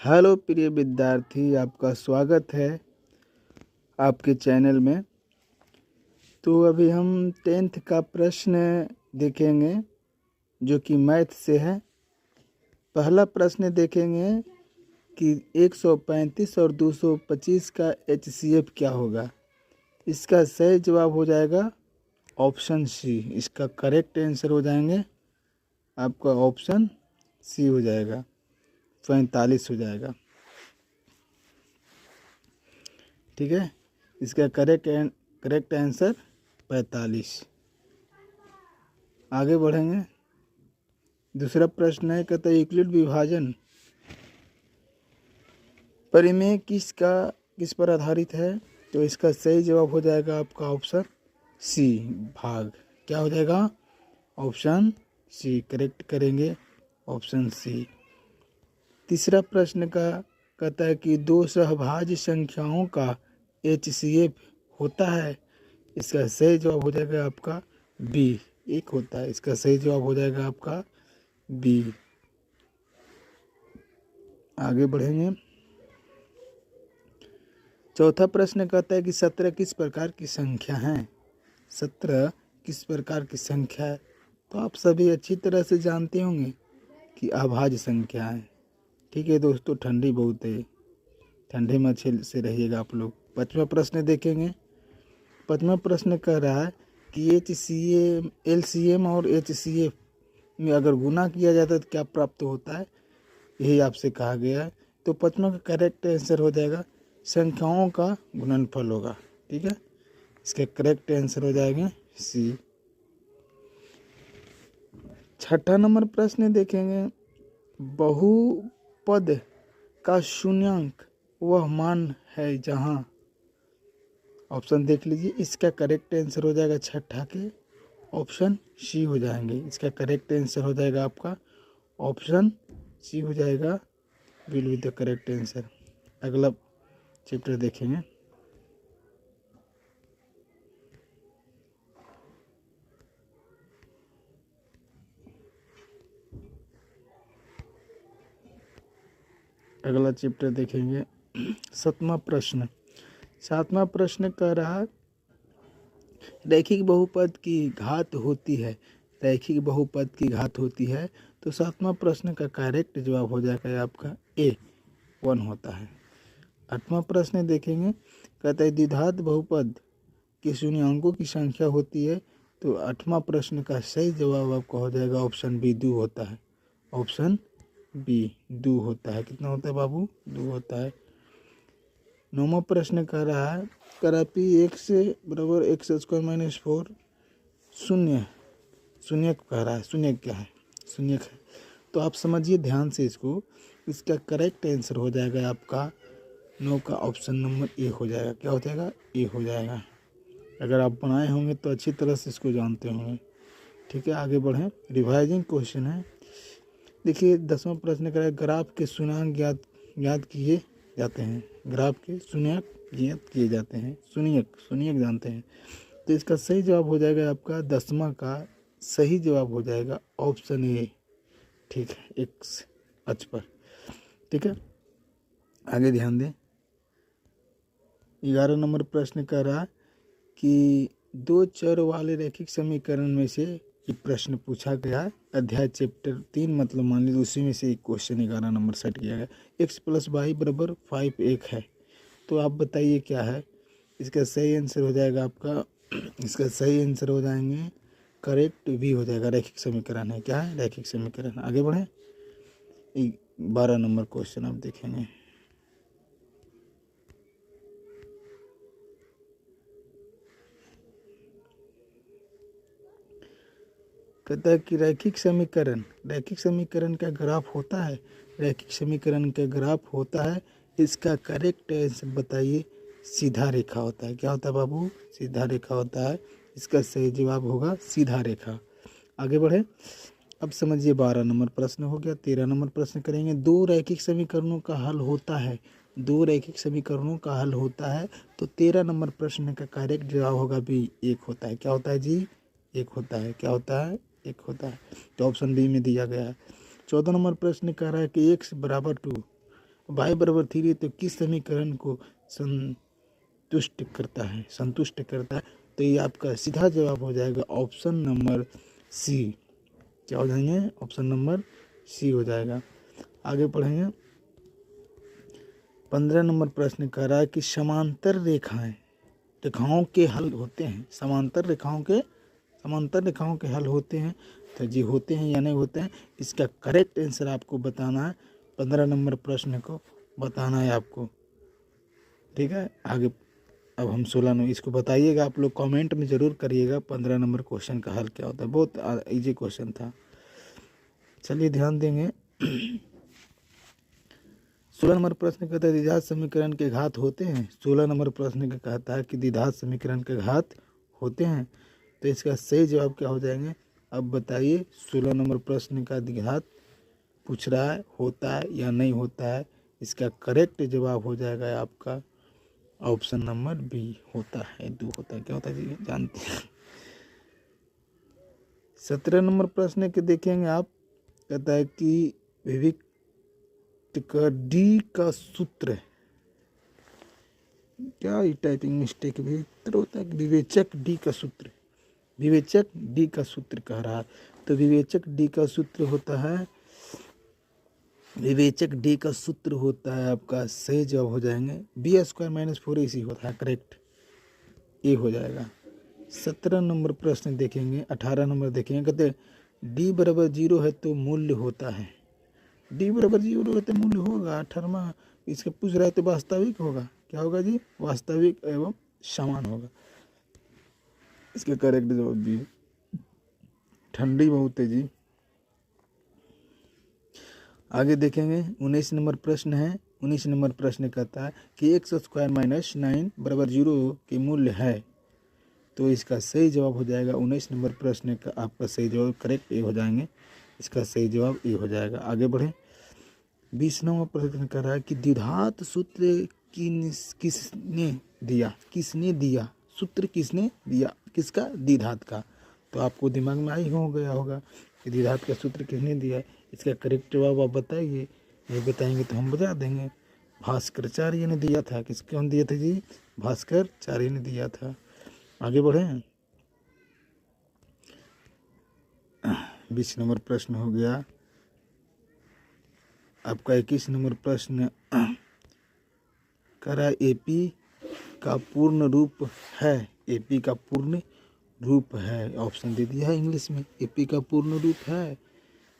Hello प्रिय विद्यार्थी, आपका स्वागत है आपके चैनल में। तो अभी हम 10th का प्रश्न देखेंगे जो कि मैथ से है। पहला प्रश्न देखेंगे कि 135 और 225 का HCF क्या होगा। इसका सही जवाब हो जाएगा ऑप्शन सी। इसका करेक्ट आंसर हो जाएंगे आपका ऑप्शन सी हो जाएगा, 45 हो जाएगा। ठीक है, इसका करेक्ट आंसर 45। आगे बढ़ेंगे। दूसरा प्रश्न है, कहता है यूक्लिड विभाजन परिमेय किस पर आधारित है। तो इसका सही जवाब हो जाएगा आपका ऑप्शन सी, भाग। क्या हो जाएगा? Option C. करेक्ट करेंगे ऑप्शन सी। तीसरा प्रश्न का कहता है कि दो सहभाज्य संख्याओं का HCF होता है। इसका सही जवाब हो जाएगा आपका बी, 1 होता है। इसका सही जवाब हो जाएगा आपका बी। आगे बढ़ेंगे। चौथा प्रश्न कहता है कि 17 किस प्रकार की संख्या है। 17 किस प्रकार की संख्या है। तो आप सभी अच्छी तरह से जानते होंगे कि अभाज्य संख्या है। ठीक है दोस्तों, ठंडी बहुत है, ठंडे में अच्छे से रहिएगा आप लोग। 5वां प्रश्न देखेंगे। 5वां प्रश्न कह रहा है कि LCM और HCF में अगर गुना किया जाता है तो क्या प्राप्त होता है, यही आपसे कहा गया है। तो 5वां का करेक्ट आंसर हो जाएगा संख्याओं का गुणनफल होगा। ठीक है, इसका करेक्ट आंसर हो जाएगा सी। 6ठा नंबर प्रश्न देखेंगे। बहुपद का शून्यांक वह मान है जहां, ऑप्शन देख लीजिए। इसका करेक्ट आंसर हो जाएगा 6ठा के ऑप्शन सी हो जाएंगे। इसका करेक्ट आंसर हो जाएगा आपका ऑप्शन सी हो जाएगा, will be the correct answer. अगला चैप्टर देखेंगे। अगला चैप्टर देखेंगे। 7वां प्रश्न। 7वां प्रश्न कह रहा है रैखिक बहुपद की घात होती है। रैखिक बहुपद की घात होती है। तो 7वां प्रश्न का करेक्ट जवाब हो जाएगा आपका ए, 1 होता है। 8वां प्रश्न देखेंगे। कहता है द्विघात बहुपद के शून्यांकों की संख्या होती है। तो 8वां प्रश्न का सही जवाब आपका हो जाएगा ऑप्शन बी, 2 होता है। ऑप्शन बी 2 होता है। कितना होता है बाबू? 2 होता है। 9वां प्रश्न कह रहा है करापी x बराबर x² - 4 शून्य। शून्य कह रहा है। शून्य क्या है? शून्य है। तो आप समझिए ध्यान से इसको। इसका करेक्ट आंसर हो जाएगा आपका 9 का ऑप्शन नंबर ए हो जाएगा। क्या हो जाएगा? ए हो जाएगा। अगर आप बनाए होंगे तो अच्छी तरह से इसको जानते होंगे। ठीक है, आगे बढ़ें। रिवाइजिंग क्वेश्चन है। देखिए 10वां प्रश्न करें ग्राफ के शून्यक ज्ञात किए जाते हैं। ग्राफ के शून्यक ज्ञात किए जाते हैं। शून्यक जानते हैं। तो इसका सही जवाब हो जाएगा आपका 10वां का सही जवाब हो जाएगा ऑप्शन ए। ठीक है, एक्स अक्ष पर। ठीक है, आगे ध्यान दें। 11 नंबर प्रश्न कह रहा कि दो चर वाले रैखिक समीकरण में से ये प्रश्न पूछा गया है। अध्याय चैप्टर 3 मतलब मान लीजिए उसी में से एक क्वेश्चन 11 नंबर सेट किया गया। x + y = 5 एक है। तो आप बताइए क्या है। इसका सही आंसर हो जाएगा आपका, इसका सही आंसर हो जाएंगे करेक्ट भी हो जाएगा। रैखिक समीकरण है। क्या है? रैखिक समीकरण। आगे बढ़े। 12 नंबर क्वेश्चन आप देखेंगे। कहता है कि रैखिक समीकरण का ग्राफ होता है। रैखिक समीकरण का ग्राफ होता है। इसका करेक्ट आंसर बताइए। सीधा रेखा होता है। क्या होता है बाबू? सीधा रेखा होता है। इसका सही जवाब होगा सीधा रेखा। आगे बढ़े। अब समझिए 12 नंबर प्रश्न हो गया। 13 नंबर प्रश्न करेंगे। दो रैखिक समीकरणों का हल होता है। दो रैखिक समीकरणों का हल होता है। तो 13 नंबर प्रश्न का करेक्ट जवाब होगा बी, 1 होता है। क्या होता है जी? 1 होता है। क्या होता है? 1 होता है। तो ऑप्शन बी में दिया गया है। 14 नंबर प्रश्न कह रहा है कि x = 2 y बराबर 3 तो किस समीकरण को संतुष्ट करता है। तो ये आपका सीधा जवाब हो जाएगा ऑप्शन नंबर सी। क्या हो जाएंगे? ऑप्शन नंबर सी हो जाएगा। आगे पढ़ेंगे। 15 नंबर प्रश्न कह रहा है कि समांतर रेखाओं के हल होते हैं। समांतर रेखाओं के हल होते हैं। तो जी होते हैं या नहीं होते हैं, इसका करेक्ट आंसर आपको बताना है। 15 नंबर प्रश्न को बताना है आपको, ठीक है। आगे अब हम 16 नंबर, इसको बताइएगा आप लोग, कमेंट में ज़रूर करिएगा 15 नंबर क्वेश्चन का हल क्या होता है। बहुत इजी क्वेश्चन था। चलिए ध्यान देंगे। 16 नंबर प्रश्न कहता है द्विघात समीकरण के घात होते हैं। 16 नंबर प्रश्न का कहता है कि द्विघात समीकरण के घात होते हैं। तो इसका सही जवाब क्या हो जाएंगे? अब बताइए, 16 नंबर प्रश्न का द्विघात पूछ रहा है, होता है या नहीं होता है। इसका करेक्ट जवाब हो जाएगा आपका ऑप्शन नंबर बी, होता है। दो होता है, क्या होता है जी जानते हैं। 17 नंबर प्रश्न के देखेंगे आप, कहता है कि विविक्त का डी का सूत्र, क्या ये टाइपिंग मिस्टेक भी होता है। विवेचक डी का सूत्र, विवेचक डी का सूत्र कह रहा है। तो विवेचक डी का सूत्र होता है, विवेचक डी का सूत्र होता है आपका, सही जवाब हो जाएंगे b² - 4ac होता है, करेक्ट, ए हो जाएगा। 17 नंबर प्रश्न देखेंगे। 18 नंबर देखेंगे, कहते हैं डी बराबर 0 है तो मूल्य होता है। डी बराबर 0 है तो मूल्य होगा। 18वां इसका पूछ रहा है तो वास्तविक होगा। क्या होगा जी? वास्तविक एवं समान होगा। इसका करेक्ट जवाब भी ठंडी बहुत है जी। आगे देखेंगे 19 नंबर प्रश्न है। 19 नंबर प्रश्न कहता है कि x² - 9 बराबर 0 के मूल्य है। तो इसका सही जवाब हो जाएगा 19 नंबर प्रश्न का आपका सही जवाब करेक्ट ए हो जाएंगे। इसका सही जवाब ए हो जाएगा। आगे बढ़े। 20 नंबर प्रश्न कर रहा है कि द्विघात सूत्र किसने दिया? सूत्र किसने दिया? किसका? द्विघात का। तो आपको दिमाग में आई हो गया होगा कि द्विघात का सूत्र किसने दिया है। इसका करेक्ट जवाब आप बताइए, नहीं बताएंगे तो हम बता देंगे। भास्कराचार्य ने दिया था। कौन दिया था जी? भास्कराचार्य ने दिया था। आगे बढ़े। 20 नंबर प्रश्न हो गया आपका। 21 नंबर प्रश्न करा एपी का पूर्ण रूप है। एपी का पूर्ण रूप है, ऑप्शन दे दिया है इंग्लिश में। एपी का पूर्ण रूप है,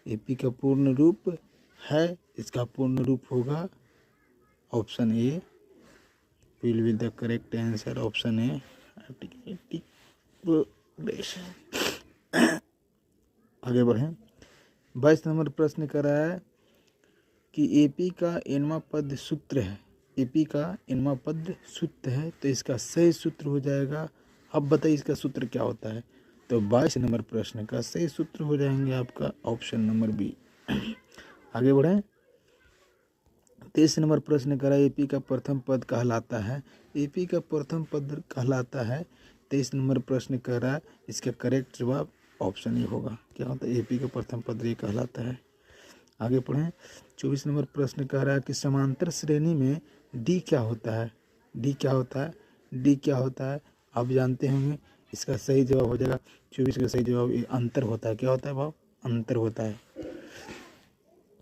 एपी का पूर्ण रूप है। इसका पूर्ण रूप होगा option A, will be the correct answer, option A. आगे बढ़ें। 22 नंबर प्रश्न कर रहा है कि एपी का एनवा पद सूत्र है। एपी का एनवा पद सूत्र है। तो इसका सही सूत्र हो जाएगा, अब बताइए इसका सूत्र क्या होता है। तो 22 नंबर प्रश्न का सही सूत्र हो जाएंगे आपका ऑप्शन नंबर बी। आगे बढ़ें। 23 नंबर प्रश्न करा एपी का प्रथम पद कहलाता है। एपी का प्रथम पद कहलाता है। 23 नंबर प्रश्न कह रहा है, इसका करेक्ट जवाब ऑप्शन ही होगा। क्या होता है? एपी का प्रथम पद ये कहलाता है। आगे पढ़ें। 24 नंबर प्रश्न कह रहा है कि समांतर श्रेणी में डी क्या होता है। डी क्या होता है? डी क्या होता है आप जानते होंगे। इसका सही जवाब हो जाएगा 24 का सही जवाब अंतर होता है। क्या होता है भाव? अंतर होता है।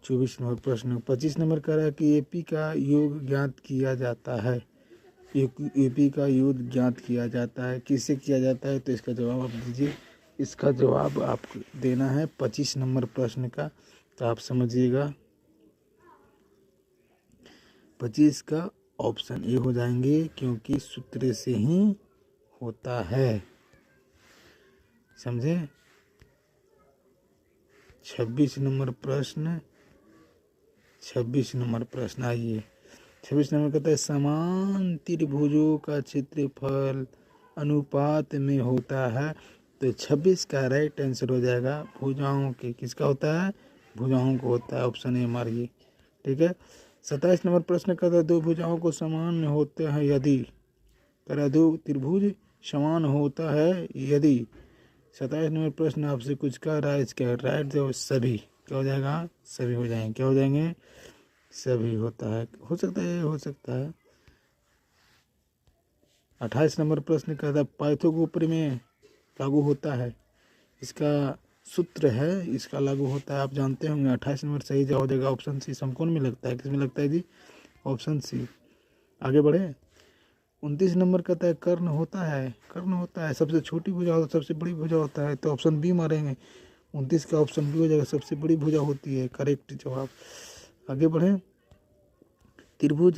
24 नंबर प्रश्न। 25 नंबर कह रहा है कि एपी का योग ज्ञात किया जाता है। एपी का योग ज्ञात किया जाता है, किससे किया जाता है? तो इसका जवाब आप दीजिए। इसका जवाब आपको देना है 25 नंबर प्रश्न का। तो आप समझिएगा 25 का ऑप्शन ए हो जाएंगे, क्योंकि सूत्र से ही होता है। समझे? 26 नंबर प्रश्न। 26 नंबर प्रश्न आइए। 26 नंबर कहता है समान त्रिभुजों का क्षेत्रफल अनुपात में होता है। तो 26 का राइट आंसर हो जाएगा भुजाओं के। किसका होता है? भुजाओं को होता है, ऑप्शन ए मारिए। ठीक है। 27 नंबर प्रश्न कहता है दो भुजाओं को समान होते हैं यदि। करा दो त्रिभुज समान होता है यदि। 27 नंबर प्रश्न आपसे कुछ कह रहा है, इसका राइट जो सभी क्या हो जाएगा? सभी हो जाएंगे। क्या हो जाएंगे? सभी होता है, हो सकता है, हो सकता है। 28 नंबर प्रश्न कहता है पाइथागोरस में लागू होता है, इसका सूत्र है, इसका लागू होता है, आप जानते होंगे। 28 नंबर सही जवाब हो जाएगा ऑप्शन सी। समकोण में लगता है, किसमें लगता है जी? Option C. आगे बढ़े। 29 नंबर कहता है कर्ण होता है, कर्ण होता है, सबसे छोटी भुजा होता है, सबसे बड़ी भुजा होता है, तो ऑप्शन बी मारेंगे। 29 का ऑप्शन बी हो जाएगा, सबसे बड़ी भुजा होती है, करेक्ट जवाब। आगे बढ़े। त्रिभुज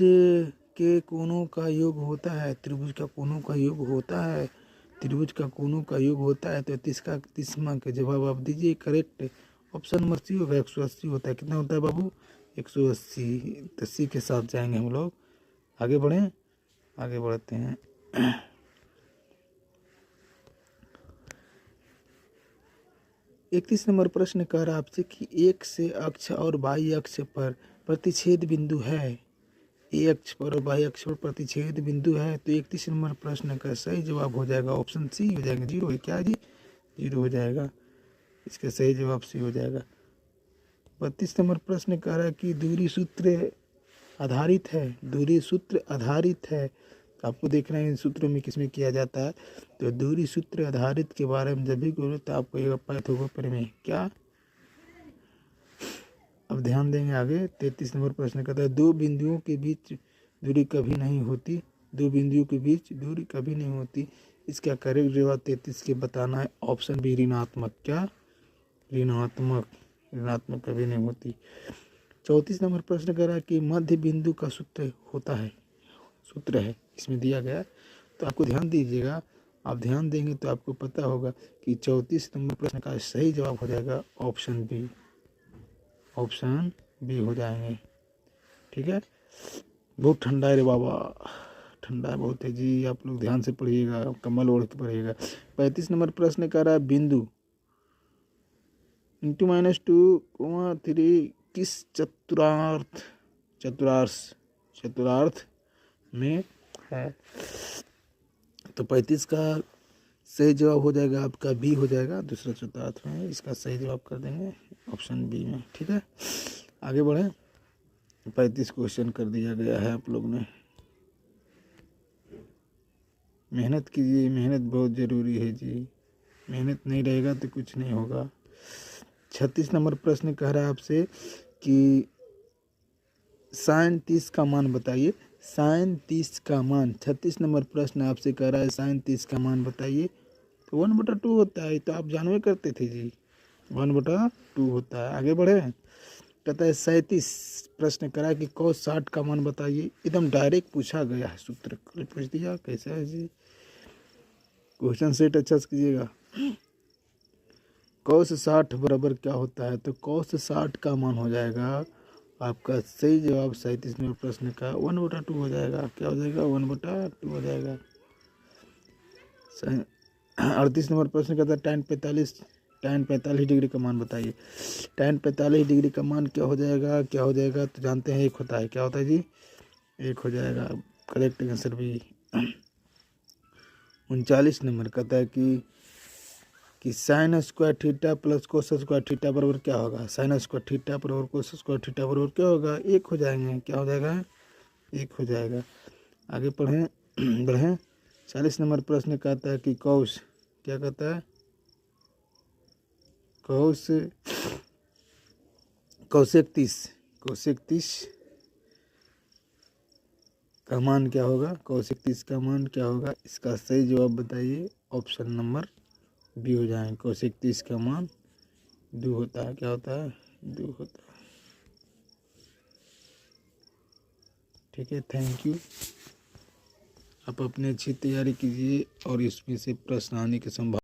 के कोणों का योग होता है, त्रिभुज का कोणों का योग होता है, त्रिभुज का कोणों का योग होता है, तो 30वां का जवाब आप दीजिए, करेक्ट। ऑप्शन नंबर सी होगा, 180 होता है। कितना होता है बाबू? 180। तो सी के साथ जाएंगे हम लोग। आगे बढ़ें, आगे बढ़ते हैं। 31 नंबर प्रश्न कह रहा है आपसे कि एक से अक्ष और बाह्य अक्ष पर प्रतिच्छेद बिंदु है, ए अक्ष पर और बाह्य अक्ष पर प्रतिच्छेद बिंदु है, तो 31 नंबर प्रश्न का सही जवाब हो जाएगा ऑप्शन सी हो जाएगा। 0 है क्या जी? 0 हो जाएगा, इसका सही जवाब सी हो जाएगा। 32 नंबर प्रश्न कह रहा है कि दूरी सूत्र आधारित है, दूरी सूत्र आधारित है, तो आपको देखना है इन सूत्रों में किसमें किया जाता है। तो दूरी सूत्र आधारित के बारे में जब भी बोले तो आपको ये पाइथागोरस में क्या। अब ध्यान देंगे आगे। 33 नंबर प्रश्न कहता है दो बिंदुओं के बीच दूरी कभी नहीं होती, दो बिंदुओं के बीच दूरी कभी नहीं होती, इसका करेक्ट जवाब 33 के बताना है, ऑप्शन बी ऋणात्मक। क्या? ऋणात्मक, ऋणात्मक कभी नहीं होती। 34 नंबर प्रश्न कह रहा है कि मध्य बिंदु का सूत्र होता है, सूत्र है इसमें दिया गया, तो आपको ध्यान दीजिएगा, आप ध्यान देंगे तो आपको पता होगा कि 34 नंबर प्रश्न का सही जवाब हो जाएगा ऑप्शन बी, ऑप्शन बी हो जाएंगे। ठीक है। बहुत ठंडा है रे बाबा, ठंडा बहुत है जी, आप लोग ध्यान से पढ़िएगा, कम्बल ओढ़ के पढ़िएगा। 35 नंबर प्रश्न कह रहा है बिंदु (2-2,3) किस चतुरार्थ में है, तो 35 का सही जवाब हो जाएगा आपका बी हो जाएगा, दूसरा चतुर्थांश में है, इसका सही जवाब कर देंगे ऑप्शन बी में। ठीक है, आगे बढ़े। 35 क्वेश्चन कर दिया गया है आप लोग ने, मेहनत कीजिए, मेहनत बहुत ज़रूरी है जी, मेहनत नहीं रहेगा तो कुछ नहीं होगा। 36 नंबर प्रश्न कह रहा है आपसे कि sin 30 का मान बताइए, sin 30 का मान। 36 नंबर प्रश्न आपसे कह रहा है sin 30 का मान बताइए, तो 1/2 होता है, तो आप जानवे करते थे जी, 1/2 होता है। आगे बढ़े। कहता है 37 प्रश्न करा कि cos 60 का मान बताइए, एकदम डायरेक्ट पूछा गया है, सूत्र कल पूछ दिया, कैसा है जी, क्वेश्चन सेट अच्छा से कीजिएगा। cos 60 बराबर क्या होता है, तो cos 60 का मान हो जाएगा आपका सही जवाब 37 नंबर प्रश्न का 1/2 हो जाएगा। क्या हो जाएगा? 1/2 हो जाएगा। 38 नंबर प्रश्न कहता है tan 45 डिग्री का मान बताइए। tan 45 डिग्री का मान क्या हो जाएगा, क्या हो जाएगा, तो जानते हैं 1 होता है। क्या होता है जी? 1 हो जाएगा, करेक्ट आंसर भी। 39 नंबर कहता है कि sin square theta plus cos square theta बराबर क्या होगा, sin स्क्वायर थीटा बराबर कोस स्क्वायर थीटा बराबर क्या होगा? 1 हो जाएंगे। क्या हो जाएगा? 1 हो जाएगा। आगे पढ़ें बढ़ें। 40 नंबर प्रश्न कहता है कि कौश, क्या कहता है, कौशिक 30 का मान क्या होगा, कौशिक 30 का मान क्या होगा, इसका सही जवाब बताइए, ऑप्शन नंबर बी हो जाए। कौशिक 30 का मान 2 होता है। क्या होता है? 2 होता है। ठीक है, थैंक यू। आप अपने अच्छी तैयारी कीजिए और इसमें से प्रश्न आने की संभावना